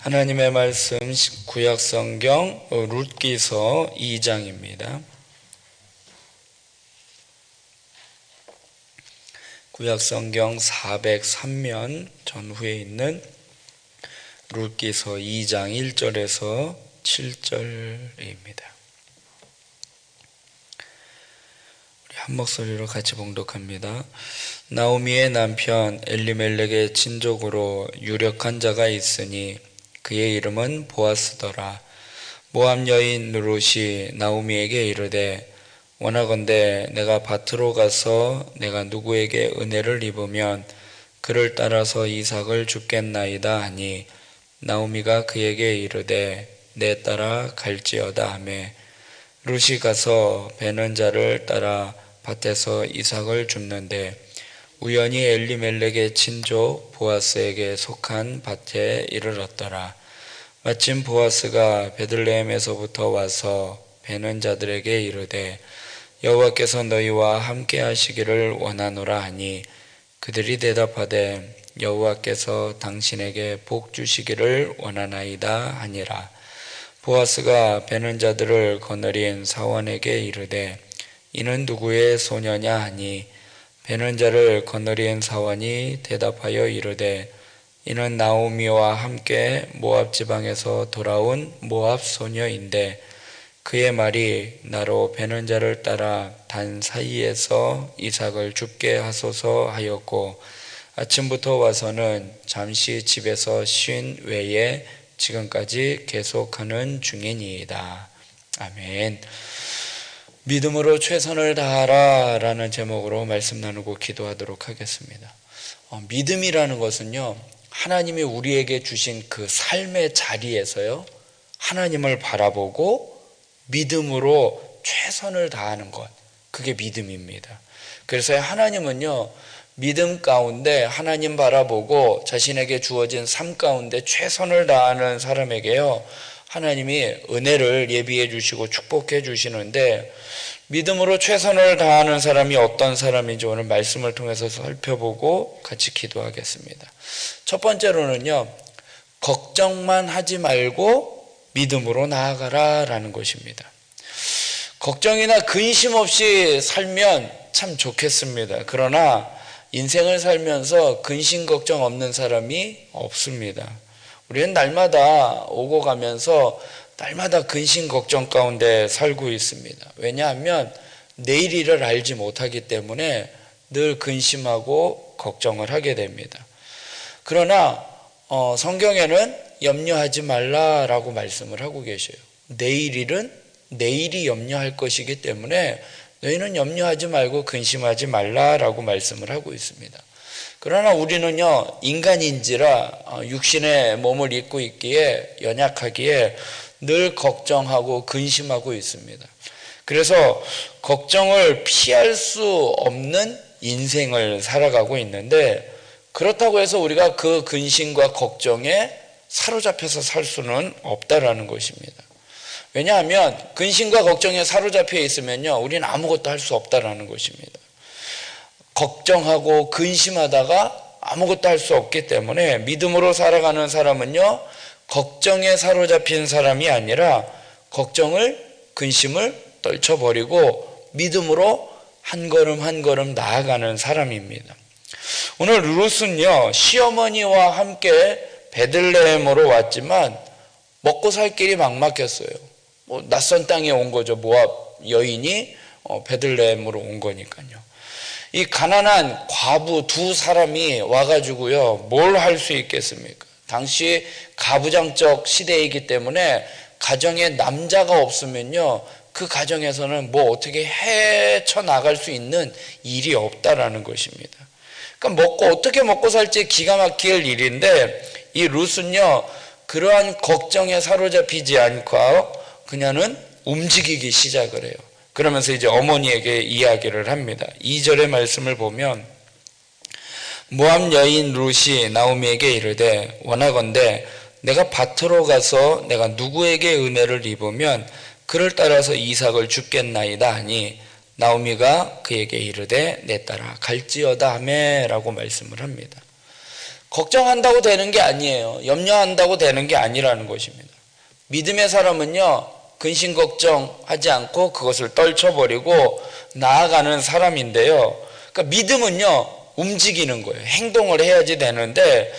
하나님의 말씀 구약성경 룻기서 2장입니다. 구약성경 403면 전후에 있는 룻기서 2장 1절에서 7절입니다. 우리 한 목소리로 같이 봉독합니다. 나오미의 남편 엘리멜렉의 친족으로 유력한 자가 있으니 그의 이름은 보아스더라. 모압 여인 룻이 나오미에게 이르되 원하건대 내가 밭으로 가서 내가 누구에게 은혜를 입으면 그를 따라서 이삭을 줍겠나이다 하니 나오미가 그에게 이르되 내 따라 갈지어다 하매 룻이 가서 베는 자를 따라 밭에서 이삭을 줍는데 우연히 엘리멜렉의 친족 보아스에게 속한 밭에 이르렀더라. 마침 보아스가 베들레헴에서부터 와서 베는 자들에게 이르되 여호와께서 너희와 함께 하시기를 원하노라 하니 그들이 대답하되 여호와께서 당신에게 복 주시기를 원하나이다 하니라. 보아스가 베는 자들을 거느린 사원에게 이르되 이는 누구의 소녀냐 하니 베는 자를 거느린 사원이 대답하여 이르되 이는 나오미와 함께 모압 지방에서 돌아온 모압 소녀인데 그의 말이 나로 베는 자를 따라 단 사이에서 이삭을 줍게 하소서 하였고 아침부터 와서는 잠시 집에서 쉰 외에 지금까지 계속하는 중이니이다. 아멘. 믿음으로 최선을 다하라 라는 제목으로 말씀 나누고 기도하도록 하겠습니다. 믿음이라는 것은요, 하나님이 우리에게 주신 그 삶의 자리에서요, 하나님을 바라보고 믿음으로 최선을 다하는 것, 그게 믿음입니다. 그래서 하나님은요, 믿음 가운데 하나님 바라보고 자신에게 주어진 삶 가운데 최선을 다하는 사람에게요, 하나님이 은혜를 예비해 주시고 축복해 주시는데, 믿음으로 최선을 다하는 사람이 어떤 사람인지 오늘 말씀을 통해서 살펴보고 같이 기도하겠습니다. 첫 번째로는요, 걱정만 하지 말고 믿음으로 나아가라 라는 것입니다. 걱정이나 근심 없이 살면 참 좋겠습니다. 그러나 인생을 살면서 근심 걱정 없는 사람이 없습니다. 우리는 날마다 오고 가면서 날마다 근심 걱정 가운데 살고 있습니다. 왜냐하면 내일 일을 알지 못하기 때문에 늘 근심하고 걱정을 하게 됩니다. 그러나 성경에는 염려하지 말라라고 말씀을 하고 계셔요. 내일 일은 내일이 염려할 것이기 때문에 너희는 염려하지 말고 근심하지 말라라고 말씀을 하고 있습니다. 그러나 우리는요, 인간인지라 육신의 몸을 입고 있기에 연약하기에 늘 걱정하고 근심하고 있습니다. 그래서 걱정을 피할 수 없는 인생을 살아가고 있는데, 그렇다고 해서 우리가 그 근심과 걱정에 사로잡혀서 살 수는 없다라는 것입니다. 왜냐하면 근심과 걱정에 사로잡혀 있으면요, 우리는 아무것도 할 수 없다라는 것입니다. 걱정하고 근심하다가 아무것도 할 수 없기 때문에 믿음으로 살아가는 사람은요, 걱정에 사로잡힌 사람이 아니라 걱정을, 근심을 떨쳐버리고 믿음으로 한 걸음 한 걸음 나아가는 사람입니다. 오늘 룻은요, 시어머니와 함께 베들레헴으로 왔지만 먹고 살 길이 막막했어요. 낯선 땅에 온 거죠. 모압 여인이 베들레헴으로 온 거니까요. 이 가난한 과부 두 사람이 와가지고요, 뭘 할 수 있겠습니까? 당시 가부장적 시대이기 때문에 가정에 남자가 없으면요, 그 가정에서는 뭐 어떻게 헤쳐나갈 수 있는 일이 없다라는 것입니다. 그러니까 어떻게 먹고 살지 기가 막힐 일인데, 이 룻은요, 그러한 걱정에 사로잡히지 않고 그녀는 움직이기 시작을 해요. 그러면서 이제 어머니에게 이야기를 합니다. 2절의 말씀을 보면 모압 여인 룻이 나오미에게 이르되 원하건대 내가 밭으로 가서 내가 누구에게 은혜를 입으면 그를 따라서 이삭을 줍겠나이다 하니 나오미가 그에게 이르되 내 따라 갈지어다 하매라고 말씀을 합니다. 걱정한다고 되는 게 아니에요. 염려한다고 되는 게 아니라는 것입니다. 믿음의 사람은요, 근심 걱정하지 않고 그것을 떨쳐버리고 나아가는 사람인데요. 그러니까 믿음은요, 움직이는 거예요. 행동을 해야지 되는데,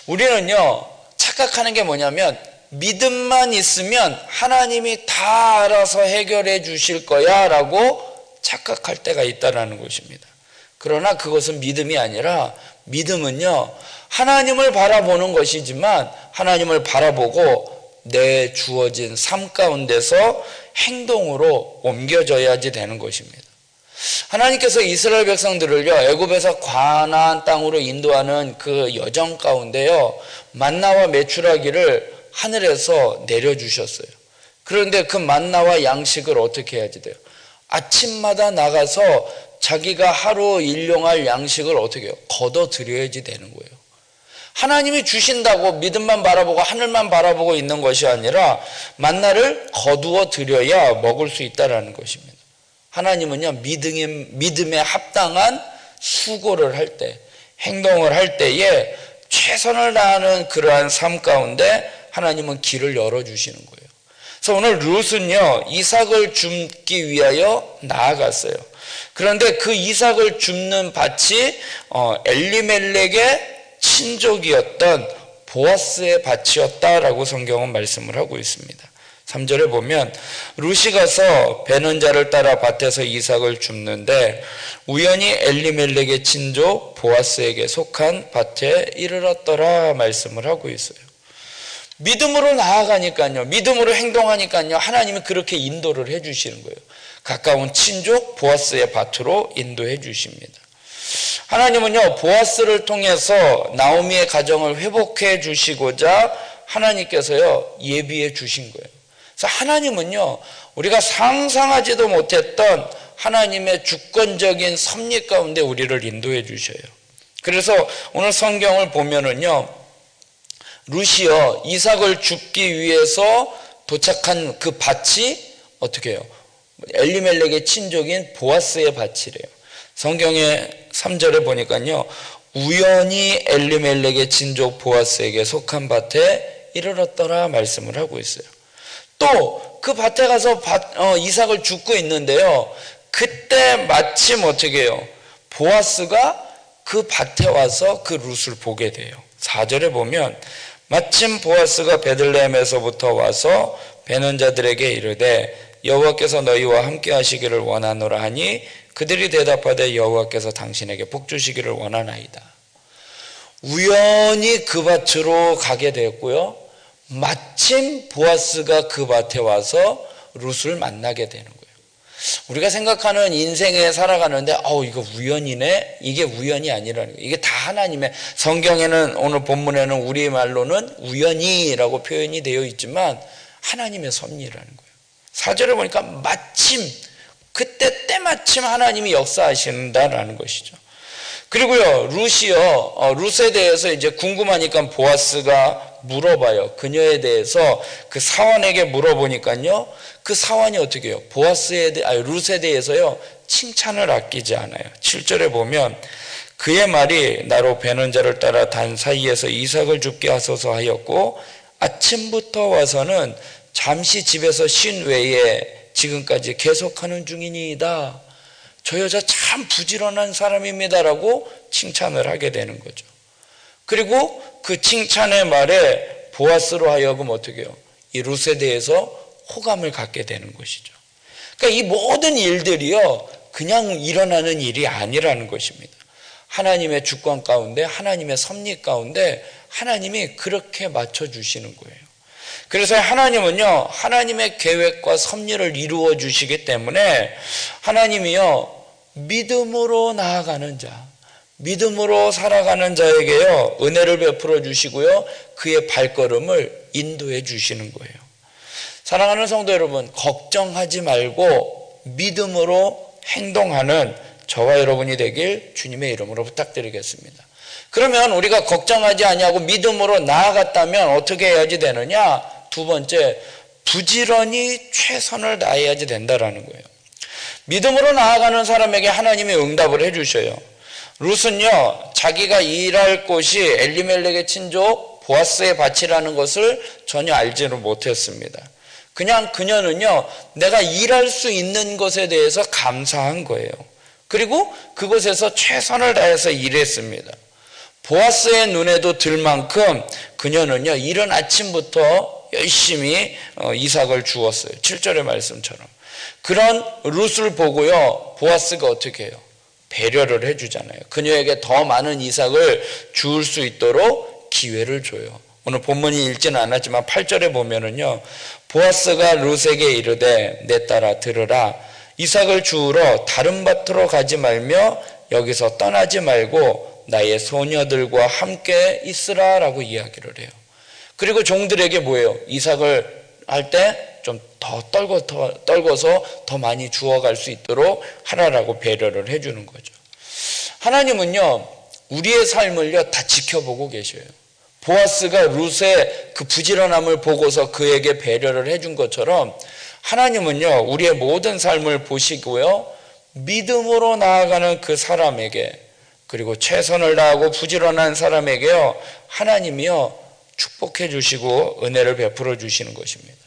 우리는요, 착각하는 게 뭐냐면, 믿음만 있으면 하나님이 다 알아서 해결해 주실 거야 라고 착각할 때가 있다는 것입니다. 그러나 그것은 믿음이 아니라, 믿음은요, 하나님을 바라보는 것이지만 하나님을 바라보고 내 주어진 삶 가운데서 행동으로 옮겨져야지 되는 것입니다. 하나님께서 이스라엘 백성들을요, 애굽에서 가나안 땅으로 인도하는 그 여정 가운데요, 만나와 메추라기를 하늘에서 내려주셨어요. 그런데 그 만나와 양식을 어떻게 해야지 돼요? 아침마다 나가서 자기가 하루 일용할 양식을 어떻게 해요? 걷어들여야지 되는 거예요. 하나님이 주신다고 믿음만 바라보고 하늘만 바라보고 있는 것이 아니라 만나를 거두어 드려야 먹을 수 있다는 것입니다. 하나님은요, 믿음에 합당한 수고를 할 때, 행동을 할 때에 최선을 다하는 그러한 삶 가운데 하나님은 길을 열어주시는 거예요. 그래서 오늘 룻은요, 이삭을 줍기 위하여 나아갔어요. 그런데 그 이삭을 줍는 밭이 엘리멜렉의 친족이었던 보아스의 밭이었다라고 성경은 말씀을 하고 있습니다. 3절에 보면 룻이 가서 베는 자를 따라 밭에서 이삭을 줍는데 우연히 엘리멜렉의 친족 보아스에게 속한 밭에 이르렀더라 말씀을 하고 있어요. 믿음으로 나아가니까요, 믿음으로 행동하니까요, 하나님이 그렇게 인도를 해주시는 거예요. 가까운 친족 보아스의 밭으로 인도해 주십니다. 하나님은요, 보아스를 통해서 나오미의 가정을 회복해 주시고자 하나님께서요, 예비해 주신 거예요. 그래서 하나님은요, 우리가 상상하지도 못했던 하나님의 주권적인 섭리 가운데 우리를 인도해 주셔요. 그래서 오늘 성경을 보면은요, 룻이요, 이삭을 줍기 위해서 도착한 그 밭이 어떻게 해요? 엘리멜렉의 친족인 보아스의 밭이래요. 성경의 3절에 보니까요, 우연히 엘리멜렉의 친족 보아스에게 속한 밭에 이르렀더라 말씀을 하고 있어요. 또 그 밭에 가서 이삭을 줍고 있는데요, 그때 마침 어떻게 해요? 보아스가 그 밭에 와서 그 룻을 보게 돼요. 4절에 보면 마침 보아스가 베들레헴에서부터 와서 베는 자들에게 이르되 여호와께서 너희와 함께 하시기를 원하노라 하니 그들이 대답하되 여호와께서 당신에게 복 주시기를 원하나이다. 우연히 그 밭으로 가게 되었고요, 마침 보아스가 그 밭에 와서 룻을 만나게 되는 거예요. 우리가 생각하는 인생에 살아가는데 이거 우연이네, 이게 우연이 아니라는 거예요. 이게 다 하나님의, 성경에는 오늘 본문에는 우리말로는 우연이라고 표현이 되어 있지만 하나님의 섭리라는 거예요. 4절에 보니까 마침, 그때 때마침 하나님이 역사하신다라는 것이죠. 그리고요, 룻에 대해서 이제 궁금하니까 보아스가 물어봐요. 그녀에 대해서 그 사환에게 물어보니까요, 그 사환이 어떻게 해요? 룻에 대해서요, 칭찬을 아끼지 않아요. 7절에 보면 그의 말이 나로 베는 자를 따라 단 사이에서 이삭을 줍게 하소서 하였고 아침부터 와서는 잠시 집에서 쉰 외에 지금까지 계속하는 중이니이다. 저 여자 참 부지런한 사람입니다라고 칭찬을 하게 되는 거죠. 그리고 그 칭찬의 말에 보아스로 하여금 어떻게 해요? 이 룻에 대해서 호감을 갖게 되는 것이죠. 그러니까 이 모든 일들이요, 그냥 일어나는 일이 아니라는 것입니다. 하나님의 주권 가운데, 하나님의 섭리 가운데 하나님이 그렇게 맞춰주시는 거예요. 그래서 하나님은요, 하나님의 계획과 섭리를 이루어 주시기 때문에 하나님이요, 믿음으로 나아가는 자, 믿음으로 살아가는 자에게요, 은혜를 베풀어 주시고요, 그의 발걸음을 인도해 주시는 거예요. 사랑하는 성도 여러분, 걱정하지 말고 믿음으로 행동하는 저와 여러분이 되길 주님의 이름으로 부탁드리겠습니다. 그러면 우리가 걱정하지 아니하고 믿음으로 나아갔다면 어떻게 해야지 되느냐? 두 번째, 부지런히 최선을 다해야지 된다라는 거예요. 믿음으로 나아가는 사람에게 하나님이 응답을 해주셔요. 룻은요, 자기가 일할 곳이 엘리멜렉의 친족 보아스의 밭이라는 것을 전혀 알지를 못했습니다. 그냥 그녀는요, 내가 일할 수 있는 것에 대해서 감사한 거예요. 그리고 그곳에서 최선을 다해서 일했습니다. 보아스의 눈에도 들 만큼 그녀는요, 이른 아침부터 열심히 이삭을 주었어요. 7절의 말씀처럼. 그런 룻을 보고요, 보아스가 어떻게 해요? 배려를 해주잖아요. 그녀에게 더 많은 이삭을 주울 수 있도록 기회를 줘요. 오늘 본문이 읽지는 않았지만 8절에 보면은요, 보아스가 룻에게 이르되 내 딸아 들으라, 이삭을 주우러 다른 밭으로 가지 말며 여기서 떠나지 말고 나의 소녀들과 함께 있으라 라고 이야기를 해요. 그리고 종들에게 뭐예요? 이삭을 할 때 좀 더 떨궈서 더 많이 주워갈 수 있도록 하라라고 배려를 해주는 거죠. 하나님은요, 우리의 삶을요 다 지켜보고 계셔요. 보아스가 룻의 그 부지런함을 보고서 그에게 배려를 해준 것처럼 하나님은요, 우리의 모든 삶을 보시고요, 믿음으로 나아가는 그 사람에게, 그리고 최선을 다하고 부지런한 사람에게요, 하나님이요 축복해 주시고 은혜를 베풀어 주시는 것입니다.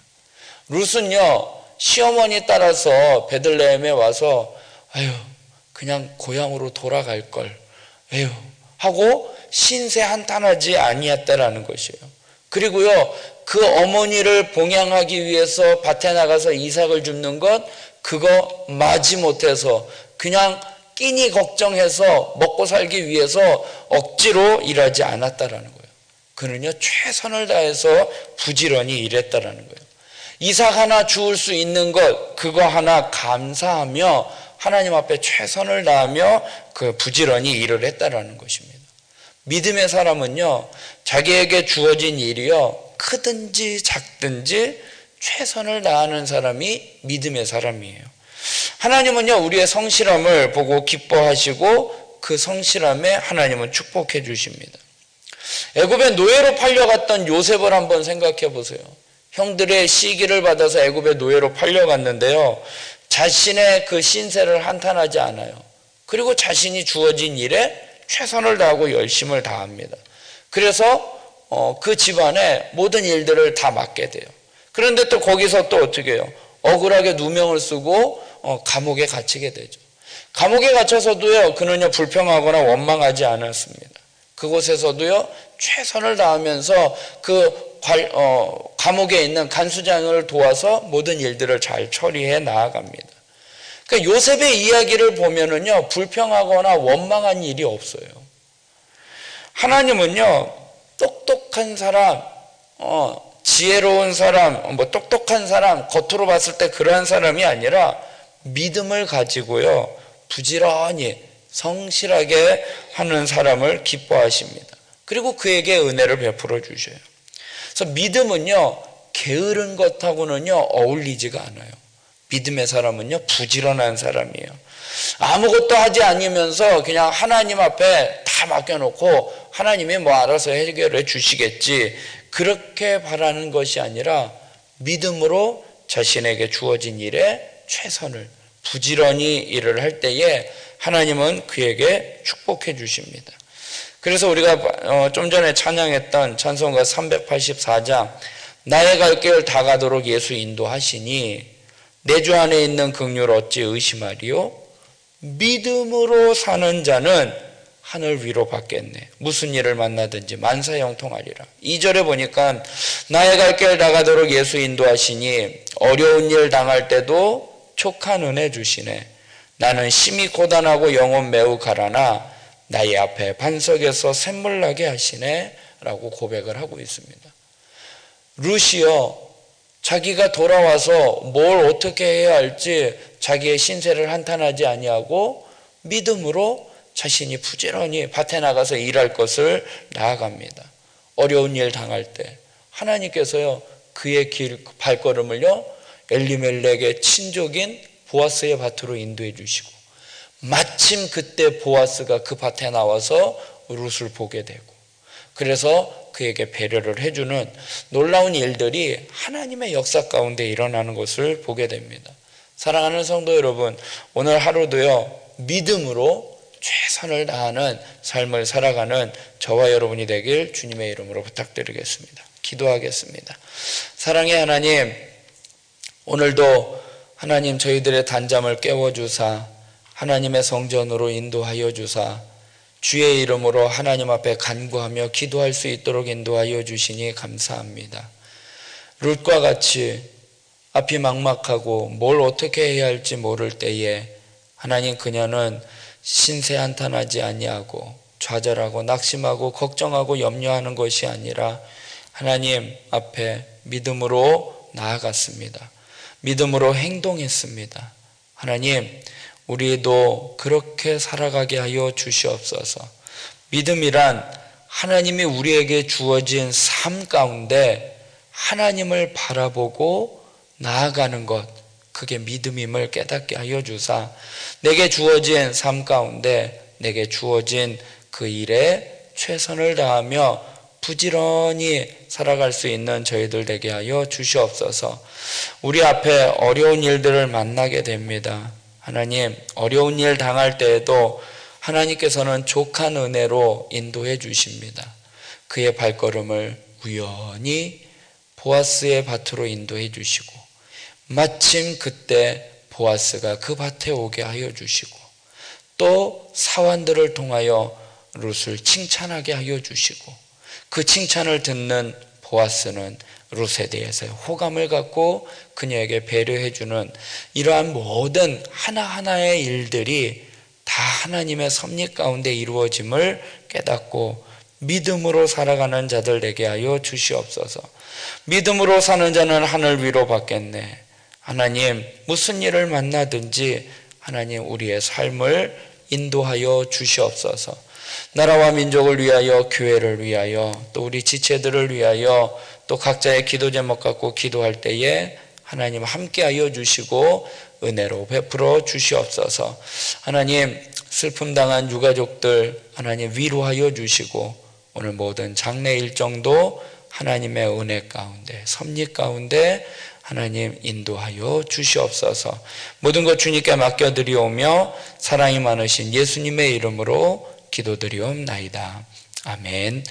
룻은요, 시어머니 따라서 베들레헴에 와서 아유, 그냥 고향으로 돌아갈 걸, 에휴 하고 신세 한탄하지 아니했다라는 것이에요. 그리고요, 그 어머니를 봉양하기 위해서 밭에 나가서 이삭을 줍는 것, 그거 마지 못해서 그냥 끼니 걱정해서 먹고 살기 위해서 억지로 일하지 않았다라는 거예요. 그는요, 최선을 다해서 부지런히 일했다라는 거예요. 이삭 하나 주울 수 있는 것, 그거 하나 감사하며 하나님 앞에 최선을 다하며 그 부지런히 일을 했다라는 것입니다. 믿음의 사람은요, 자기에게 주어진 일이요, 크든지 작든지 최선을 다하는 사람이 믿음의 사람이에요. 하나님은요, 우리의 성실함을 보고 기뻐하시고 그 성실함에 하나님은 축복해 주십니다. 애굽의 노예로 팔려갔던 요셉을 한번 생각해 보세요. 형들의 시기를 받아서 애굽의 노예로 팔려갔는데요, 자신의 그 신세를 한탄하지 않아요. 그리고 자신이 주어진 일에 최선을 다하고 열심을 다합니다. 그래서 그 집안의 모든 일들을 다 맡게 돼요. 그런데 또 거기서 또 어떻게 해요? 억울하게 누명을 쓰고 감옥에 갇히게 되죠. 감옥에 갇혀서도요, 그는요 불평하거나 원망하지 않았습니다. 그곳에서도요 최선을 다하면서 그 감옥에 있는 간수장을 도와서 모든 일들을 잘 처리해 나아갑니다. 그러니까 요셉의 이야기를 보면은요, 불평하거나 원망한 일이 없어요. 하나님은요, 똑똑한 사람, 지혜로운 사람, 똑똑한 사람, 겉으로 봤을 때 그러한 사람이 아니라 믿음을 가지고요, 부지런히 성실하게 하는 사람을 기뻐하십니다. 그리고 그에게 은혜를 베풀어 주셔요. 그래서 믿음은요, 게으른 것하고는요 어울리지가 않아요. 믿음의 사람은요 부지런한 사람이에요. 아무것도 하지 않으면서 그냥 하나님 앞에 다 맡겨놓고 하나님이 뭐 알아서 해결해 주시겠지, 그렇게 바라는 것이 아니라 믿음으로 자신에게 주어진 일에 최선을 부지런히 일을 할 때에 하나님은 그에게 축복해 주십니다. 그래서 우리가 좀 전에 찬양했던 찬송가 384장, 나의 갈 길 다 가도록 예수 인도하시니 내 주 안에 있는 긍휼 어찌 의심하리요, 믿음으로 사는 자는 하늘 위로 받겠네. 무슨 일을 만나든지 만사형통하리라. 2절에 보니까 나의 갈 길 다 가도록 예수 인도하시니 어려운 일 당할 때도 촉한 은혜 주시네. 나는 심히 고단하고 영혼 매우 가라나 나의 앞에 반석에서 샘물 나게 하시네 라고 고백을 하고 있습니다. 룻이요, 자기가 돌아와서 뭘 어떻게 해야 할지 자기의 신세를 한탄하지 아니하고 믿음으로 자신이 부지런히 밭에 나가서 일할 것을 나아갑니다. 어려운 일 당할 때 하나님께서요 그의 발걸음을요 엘리멜렉의 친족인 보아스의 밭으로 인도해 주시고, 마침 그때 보아스가 그 밭에 나와서 룻을 보게 되고, 그래서 그에게 배려를 해주는 놀라운 일들이 하나님의 역사 가운데 일어나는 것을 보게 됩니다. 사랑하는 성도 여러분, 오늘 하루도요 믿음으로 최선을 다하는 삶을 살아가는 저와 여러분이 되길 주님의 이름으로 부탁드리겠습니다. 기도하겠습니다. 사랑의 하나님, 오늘도 하나님 저희들의 단잠을 깨워주사 하나님의 성전으로 인도하여 주사 주의 이름으로 하나님 앞에 간구하며 기도할 수 있도록 인도하여 주시니 감사합니다. 룻과 같이 앞이 막막하고 뭘 어떻게 해야 할지 모를 때에 하나님 그녀는 신세 한탄하지 아니하고 좌절하고 낙심하고 걱정하고 염려하는 것이 아니라 하나님 앞에 믿음으로 나아갔습니다. 믿음으로 행동했습니다. 하나님, 우리도 그렇게 살아가게 하여 주시옵소서. 믿음이란 하나님이 우리에게 주어진 삶 가운데 하나님을 바라보고 나아가는 것, 그게 믿음임을 깨닫게 하여 주사 내게 주어진 삶 가운데 내게 주어진 그 일에 최선을 다하며 부지런히 살아갈 수 있는 저희들 되게 하여 주시옵소서. 우리 앞에 어려운 일들을 만나게 됩니다. 하나님, 어려운 일 당할 때에도 하나님께서는 족한 은혜로 인도해 주십니다. 그의 발걸음을 우연히 보아스의 밭으로 인도해 주시고 마침 그때 보아스가 그 밭에 오게 하여 주시고 또 사환들을 통하여 룻을 칭찬하게 하여 주시고 그 칭찬을 듣는 보아스는 룻에 대해서 호감을 갖고 그녀에게 배려해 주는 이러한 모든 하나하나의 일들이 다 하나님의 섭리 가운데 이루어짐을 깨닫고 믿음으로 살아가는 자들 되게 하여 주시옵소서. 믿음으로 사는 자는 하늘 위로 받겠네. 하나님, 무슨 일을 만나든지 하나님 우리의 삶을 인도하여 주시옵소서. 나라와 민족을 위하여, 교회를 위하여, 또 우리 지체들을 위하여, 또 각자의 기도 제목 갖고 기도할 때에 하나님 함께하여 주시고 은혜로 베풀어 주시옵소서. 하나님, 슬픔 당한 유가족들 하나님 위로하여 주시고 오늘 모든 장례 일정도 하나님의 은혜 가운데, 섭리 가운데 하나님 인도하여 주시옵소서. 모든 것 주님께 맡겨드리오며 사랑이 많으신 예수님의 이름으로 기도드리옵나이다. 아멘.